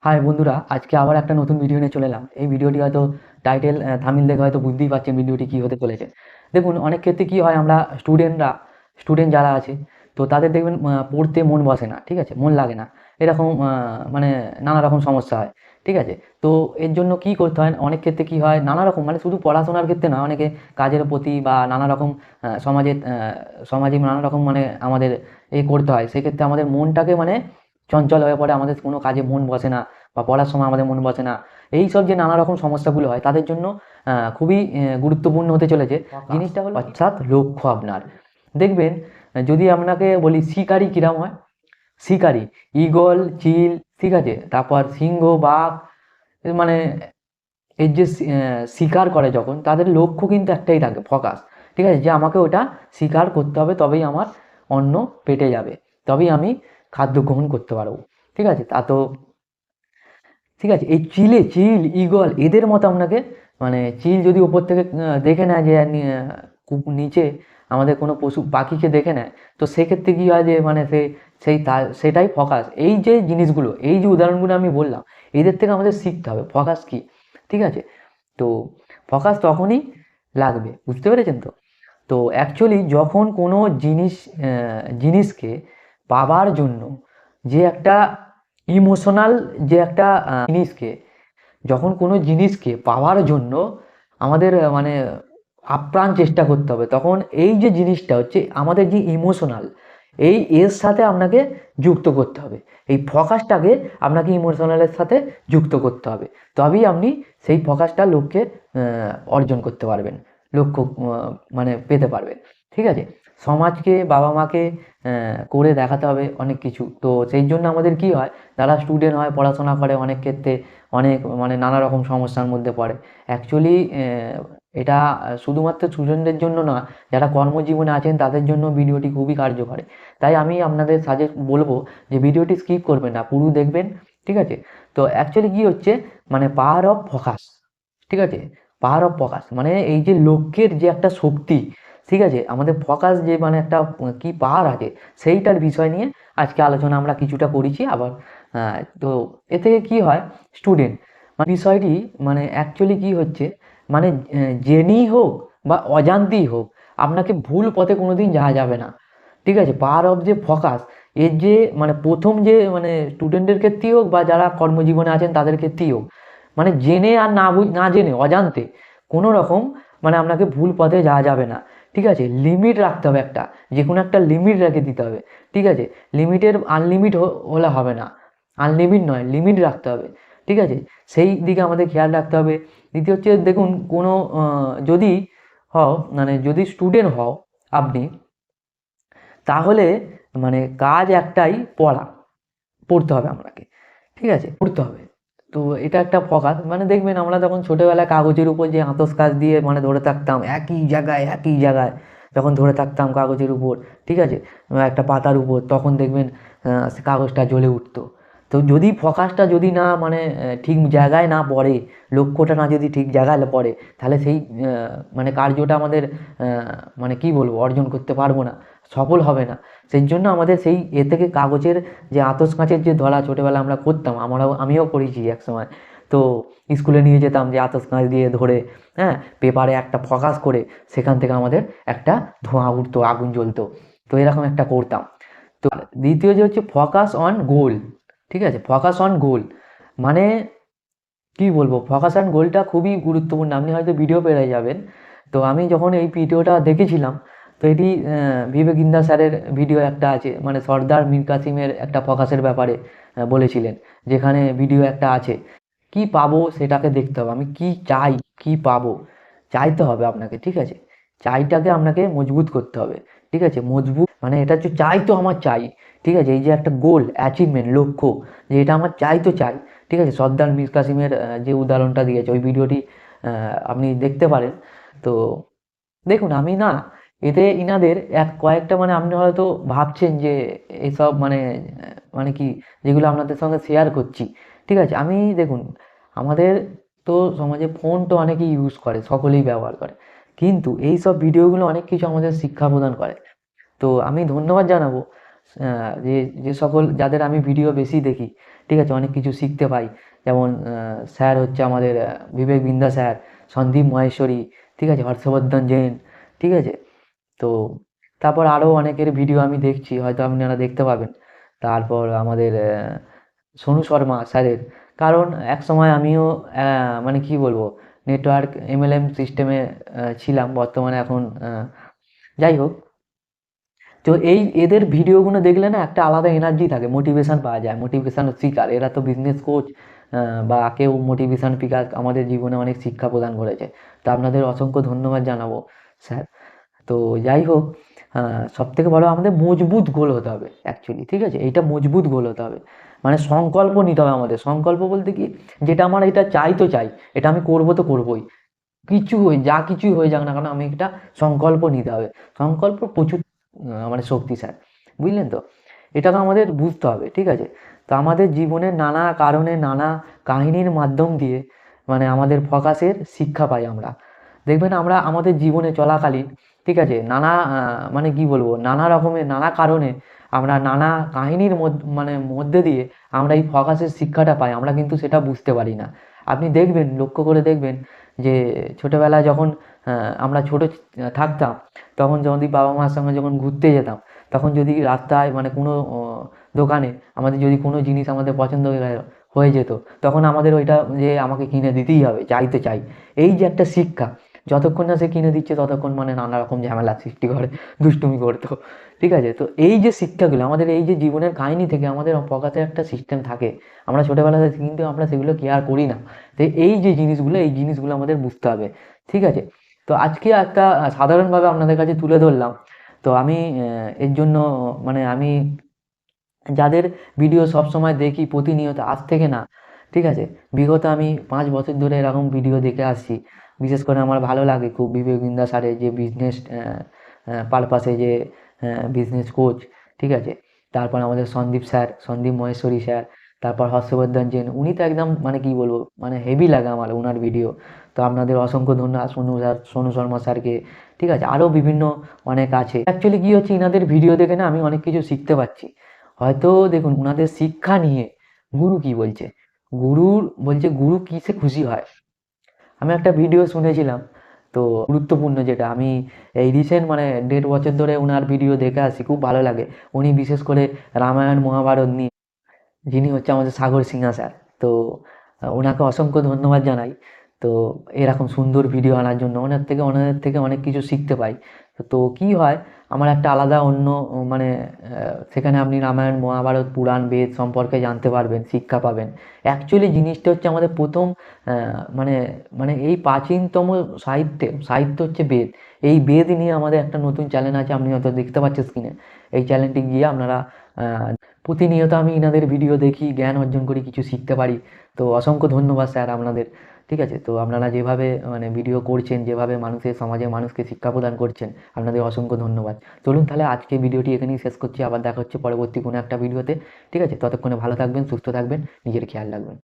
High বন্ধুরা, আজকে আবার একটা নতুন ভিডিও নিয়ে চলে এলাম। এই ভিডিওটি হয়তো টাইটেল থাম্বনেল দেখে হয়তো বুঝতেই পারছেন ভিডিওটি কী হতে চলেছে। দেখুন, অনেক ক্ষেত্রে কী হয়, আমরা স্টুডেন্ট যারা আছে, তো তাদের দেখবেন পড়তে মন বসে না, ঠিক আছে, মন লাগে না, এরকম মানে নানা রকম সমস্যা হয়, ঠিক আছে। তো এর জন্য কী করতে হয়, অনেক ক্ষেত্রে কী হয়, নানা রকম মানে শুধু পড়াশোনার ক্ষেত্রে না, অনেকে কাজের প্রতি বা নানা রকম সমাজে নানা রকম মানে আমাদের করতে হয়। সেক্ষেত্রে আমাদের মনটাকে মানে চঞ্চল হয়ে পড়ে, আমাদের কোনো কাজে মন বসে না বা পড়ার সময় আমাদের মন বসে না। এই সব যে নানা রকম সমস্যাগুলো হয়, তাদের জন্য খুবই গুরুত্বপূর্ণ হতে চলেছে জিনিসটা হলো অর্থাৎ লক্ষ্য আপনার। দেখবেন, যদি আপনাকে বলি শিকারি কিরাম হয়, শিকারি, ঈগল, চিল, ঠিক আছে, তারপর সিংহ, বাঘ, মানে এর যে শিকার করে যখন, তাদের লক্ষ্য কিন্তু একটাই থাকে, ফোকাস, ঠিক আছে, যে আমাকে ওটা শিকার করতে হবে, তবেই আমার অন্ন পেটে যাবে, তবেই আমি খাদ্য গ্রহণ করতে পারবো, ঠিক আছে। তা তো ঠিক আছে, এই চিল, ঈগল, এদের মতো আপনাকে মানে চিল যদি ওপর থেকে দেখে নেয় যে খুব নিচে আমাদের কোনো পশু পাখিকে দেখে নেয়, তো সেক্ষেত্রে কী হয় যে মানে সেটাই ফোকাস। এই যে জিনিসগুলো, এই যে উদাহরণগুলো আমি বললাম, এদের থেকে আমাদের শিখতে হবে ফোকাস কী, ঠিক আছে। তো ফোকাস তখনই লাগবে, বুঝতে পেরেছেন তো। তো অ্যাকচুয়ালি যখন কোনো জিনিসকে পাবার জন্য যে একটা ইমোশনাল, যে একটা জিনিসকে, যখন কোনো জিনিসকে পাওয়ার জন্য আমাদের মানে আপ্রাণ চেষ্টা করতে হবে, তখন এই যে জিনিসটা হচ্ছে আমাদের যে ইমোশনাল, এর সাথে আপনাকে যুক্ত করতে হবে। এই ফোকাসটাকে আপনাকে ইমোশনালের সাথে যুক্ত করতে হবে, তবেই আপনি সেই ফোকাসটা লক্ষ্যে অর্জন করতে পারবেন, লক্ষ্য মানে পেতে পারবেন, ঠিক আছে। সমাজকে, বাবা মাকে করে দেখাতে হবে অনেক কিছু। তো সেই জন্য আমাদের কি হয়, যারা স্টুডেন্ট হয়, পড়াশোনা করে, অনেক ক্ষেত্রে অনেক মানে নানা রকম সমস্যার মধ্যে পড়ে। অ্যাকচুয়ালি এটা শুধুমাত্র স্টুডেন্টদের জন্য না, যারা কর্মজীবনে আছেন তাদের জন্য ভিডিওটি খুবই কার্যকরী। তাই আমি আপনাদের বলবো যে ভিডিওটি স্কিপ করবেন না, পুরো দেখবেন, ঠিক আছে। তো অ্যাকচুয়ালি কী হচ্ছে, মানে পাওয়ার অফ ফোকাস, ঠিক আছে, পাওয়ার অফ ফোকাস মানে এই যে লক্ষ্যের যে একটা শক্তি, ঠিক আছে, আমাদের ফোকাস যে মানে একটা কি পাওয়ার আছে, সেইটার বিষয় নিয়ে আজকে আলোচনা আমরা কিছুটা করেছি আবার। তো এ থেকে কী হয়, স্টুডেন্ট মানে বিষয়টি মানে অ্যাকচুয়ালি কী হচ্ছে, মানে জেনেই হোক বা অজান্তেই হোক, আপনাকে ভুল পথে কোনো দিন যাওয়া যাবে না, ঠিক আছে। পাওয়ার অফ যে ফোকাস, এর যে মানে প্রথম যে মানে স্টুডেন্টের ক্ষেত্রেই হোক বা যারা কর্মজীবনে আছেন তাদের ক্ষেত্রেই হোক, মানে জেনে আর না জেনে, অজান্তে কোনো রকম মানে আপনাকে ভুল পথে যাওয়া যাবে না, ঠিক আছে। লিমিট রাখতে হবে একটা, যে কোনো একটা লিমিট রেখে দিতে হবে, ঠিক আছে। লিমিটের আনলিমিট হলে হবে না, আনলিমিট নয়, লিমিট রাখতে হবে, ঠিক আছে। সেই দিকে আমাদের খেয়াল রাখতে হবে। দ্বিতীয় হচ্ছে, দেখুন, কোনো যদি হও মানে যদি স্টুডেন্ট হও আপনি, তাহলে মানে কাজ একটাই, পড়তে হবে আপনাকে, ঠিক আছে, পড়তে হবে। তো এটা একটা ফোকাস, মানে দেখবেন আমরা যখন ছোটোবেলায় কাগজের উপর যে আতস কাচ দিয়ে মানে ধরে থাকতাম, একই জায়গায় যখন ধরে থাকতাম কাগজের উপর, ঠিক আছে, একটা পাতার উপর, তখন দেখবেন সে কাগজটা জ্বলে উঠতো। তো যদি ফোকাসটা যদি না মানে ঠিক জায়গায় না পড়ে, লক্ষ্যটা না যদি ঠিক জায়গায় পড়ে, তাহলে সেই মানে কার্যটা আমাদের মানে কি বলবো, অর্জন করতে পারবো না, সফল হবে না। সেই জন্য আমাদের সেই থেকে কাগজের যে আতস কাঁচের যে ধরা ছোটোবেলা আমরা করতাম, আমিও করেছি এক সময়। তো স্কুলে নিয়ে যেতাম যে আতস কাঁচ দিয়ে ধরে, হ্যাঁ, পেপারে একটা ফোকাস করে, সেখান থেকে আমাদের একটা ধোঁয়া উঠতো, আগুন জ্বলতো। তো এরকম একটা করতাম। তো দ্বিতীয় যে হচ্ছে ফোকাস অন গোল, ঠিক আছে, ফোকাস অন গোল মানে কি বলবো, ফোকাস অন গোলটা খুবই গুরুত্বপূর্ণ। আপনি হয়তো ভিডিও পেয়ে যাবেন। তো আমি যখন এই ভিডিওটা দেখেছিলাম, তো এটি বিবেক ইন্দা স্যারের ভিডিও একটা আছে, মানে সর্দার মীর কাসিমের একটা ফোকাসের ব্যাপারে বলেছিলেন, যেখানে ভিডিও একটা আছে, কি পাবো সেটাকে দেখতে হবে, আমি কি চাই, কি পাবো, চাইতে হবে আপনাকে, ঠিক আছে। চাইটাকে আপনাকে মজবুত করতে হবে, ঠিক আছে, মজবুত মানে এটা হচ্ছে চাই তো আমার চাই, ঠিক আছে। এই যে একটা গোল, অ্যাচিভমেন্ট, লক্ষ্য, যে এটা আমার চাই তো চাই, ঠিক আছে। সর্দার মীর কাসিমের যে উদাহরণটা দিয়েছে, ওই ভিডিওটি আপনি দেখতে পারেন। তো দেখুন, আমি না এতে ইনাদের কয়েকটা মানে আপনি হয়তো ভাবছেন যে এসব মানে মানে কি, যেগুলো আপনাদের সঙ্গে শেয়ার করছি, ঠিক আছে। আমি দেখুন, আমাদের তো সমাজে ফোন তো অনেকেই ইউজ করে, সকলেই ব্যবহার করে, কিন্তু এই সব ভিডিওগুলো অনেক কিছু আমাদের শিক্ষা প্রদান করে। তো আমি ধন্যবাদ জানাবো যে যে সকল যাদের আমি ভিডিও বেশি দেখি, ঠিক আছে, অনেক কিছু শিখতে পাই। যেমন স্যার হচ্ছে আমাদের বিবেক বিন্দা স্যার, সন্দীপ মহেশ্বরী, ঠিক আছে, হর্ষবর্ধন জৈন, ঠিক আছে। তো তারপর আরও অনেকের ভিডিও আমি দেখছি, হয়তো আপনারা দেখতে পাবেন। তারপর আমাদের সোনু শর্মা স্যারের, কারণ একসময় আমিও মানে কি বলবো, নেটওয়ার্ক এমএলএম সিস্টেমে ছিলাম, বর্তমানে এখন যাই হোক। তো এই এদের ভিডিওগুলো দেখলে না একটা আলাদা এনার্জি থাকে, মোটিভেশন পাওয়া যায়, মোটিভেশন স্পিকার, এরা তো বিজনেস কোচ বা কেউ মোটিভেশন স্পিকার, আমাদের জীবনে অনেক শিক্ষা প্রদান করেছে। তো আপনাদের অসংখ্য ধন্যবাদ জানাবো স্যার। তো যাই হোক, সব থেকে বড় আমাদের মজবুত গোল হতে হবে অ্যাকচুয়ালি, ঠিক আছে, এইটা মজবুত গোল হতে হবে। মানে সংকল্প নিতে হবে আমাদের, সংকল্প বলতে কি, যেটা আমার এটা চাই তো চাই, এটা আমি করবো তো করবোই, কিছু হয়ে যা কিছুই হয়ে যাক না কেন, আমি একটা সংকল্প নিতে হবে। সংকল্প প্রচুর মানে শক্তিশালী, বুঝলেন তো, এটাকে আমাদের বুঝতে হবে, ঠিক আছে। তো আমাদের জীবনের নানা কারণে, নানা কাহিনীর মাধ্যম দিয়ে মানে আমাদের ফোকাসের শিক্ষা পাই আমরা। দেখবেন আমরা আমাদের জীবনে চলাকালীন, ঠিক আছে, নানা মানে কি বলবো, নানা রকমের নানা কারণে আমরা নানা কাহিনীর মানে মধ্যে দিয়ে আমরা এই ফোকাসের শিক্ষাটা পাই, আমরা কিন্তু সেটা বুঝতে পারি না। আপনি দেখবেন, লক্ষ্য করে দেখবেন যে ছোটোবেলায় যখন আমরা ছোটো থাকতাম, তখন যদি বাবা মার সঙ্গে যখন ঘুরতে যেতাম, তখন যদি রাস্তায় মানে কোনো দোকানে আমাদের যদি কোনো জিনিস আমাদের পছন্দ হয়ে যেত, তখন আমাদের ওইটা যে আমাকে কিনে দিতেই হবে, চাই তো চাই। এই যে একটা শিক্ষা, যতক্ষণ না সে কিনে দিচ্ছে ততক্ষণ মানে নানা রকম ঝামেলা সৃষ্টি করে, দুষ্টুমি করতো, ঠিক আছে। তো এই যে শিক্ষাগুলো আমাদের, এই যে জীবনের কাহিনী থেকে আমাদের পকেটে একটা সিস্টেম থাকে, আমরা ছোটোবেলাতে কিন্তু আমরা সেগুলো কেয়ার করি না। তো এই যে জিনিসগুলো, এই জিনিসগুলো আমাদের বুঝতে হবে, ঠিক আছে। তো আজকে একটা সাধারণভাবে আপনাদের কাছে তুলে ধরলাম। তো আমি এর জন্য মানে আমি যাদের ভিডিও সবসময় দেখি প্রতিনিয়ত, আজ থেকে না, ঠিক আছে, বিগত আমি 5 বছর ধরে এরকম ভিডিও দেখে আসছি। বিশেষ করে আমার ভালো লাগে খুব বিবেক বিন্দা স্যারের যে বিজনেস পারপাসে যে বিজনেস কোচ, ঠিক আছে। তারপর আমাদের সন্দীপ স্যার, সন্দীপ মহেশ্বরী স্যার, তারপর হর্ষবর্ধন জৈন, উনি তো একদম মানে কি বলবো, মানে হেভি লাগে আমার ওনার ভিডিও। তো আপনাদের অসংখ্য ধন্যবাদ, সোনু স্যার, সোনু শর্মা স্যারকে, ঠিক আছে, আরও বিভিন্ন অনেক আছে। অ্যাকচুয়ালি কী হচ্ছে, এনাদের ভিডিও দেখে না আমি অনেক কিছু শিখতে পারছি। হয়তো দেখুন উনাদের শিক্ষা নিয়ে গুরু কি বলছে, গুরুর বলছে গুরু কিসে খুশি হয়। আমি একটা ভিডিও শুনেছিলাম, তো গুরুত্বপূর্ণ, যেটা আমি এই রিসেন্ট মানে 1.5 বছর ধরে ওনার ভিডিও দেখে আসি, খুব ভালো লাগে। উনি বিশেষ করে রামায়ণ মহাভারত নিয়ে, যিনি হচ্ছে আমাদের সাগর সিংহা স্যার। তো ওনাকে অসংখ্য ধন্যবাদ জানাই। তো এরকম সুন্দর ভিডিও আনার জন্য ওনাদের থেকে অনেক কিছু শিখতে পাই। তো কি হয়, আমার একটা আলাদা অন্য মানে সেখানে আপনি রামায়ণ মহাভারত পুরাণ বেদ সম্পর্কে জানতে পারবেন, শিক্ষা পাবেন। অ্যাকচুয়ালি জিনিসটা হচ্ছে আমাদের প্রথম মানে মানে এই প্রাচীনতম সাহিত্য হচ্ছে বেদ। এই বেদ নিয়ে আমাদের একটা নতুন চ্যানেল আছে, আপনি হয়তো দেখতে পাচ্ছেন স্ক্রিনে। এই চ্যানেলটি গিয়ে আপনারা প্রতিনিয়ত আমি এনাদের ভিডিও দেখি, জ্ঞান অর্জন করি, কিছু শিখতে পারি। তো অসংখ্য ধন্যবাদ স্যার আপনাদের, ঠিক আছে। তো আপনারা যেভাবে মানে ভিডিও করছেন, যেভাবে মানুষের সমাজে মানুষকে শিক্ষা প্রদান করছেন, আপনাদের অসংখ্য ধন্যবাদ। চলুন তাহলে আজকে ভিডিওটি এখানেই শেষ করছি, আবার দেখা হচ্ছে পরবর্তী কোনো একটা ভিডিওতে, ঠিক আছে। ততক্ষণে ভালো থাকবেন, সুস্থ থাকবেন, নিজের খেয়াল রাখবেন।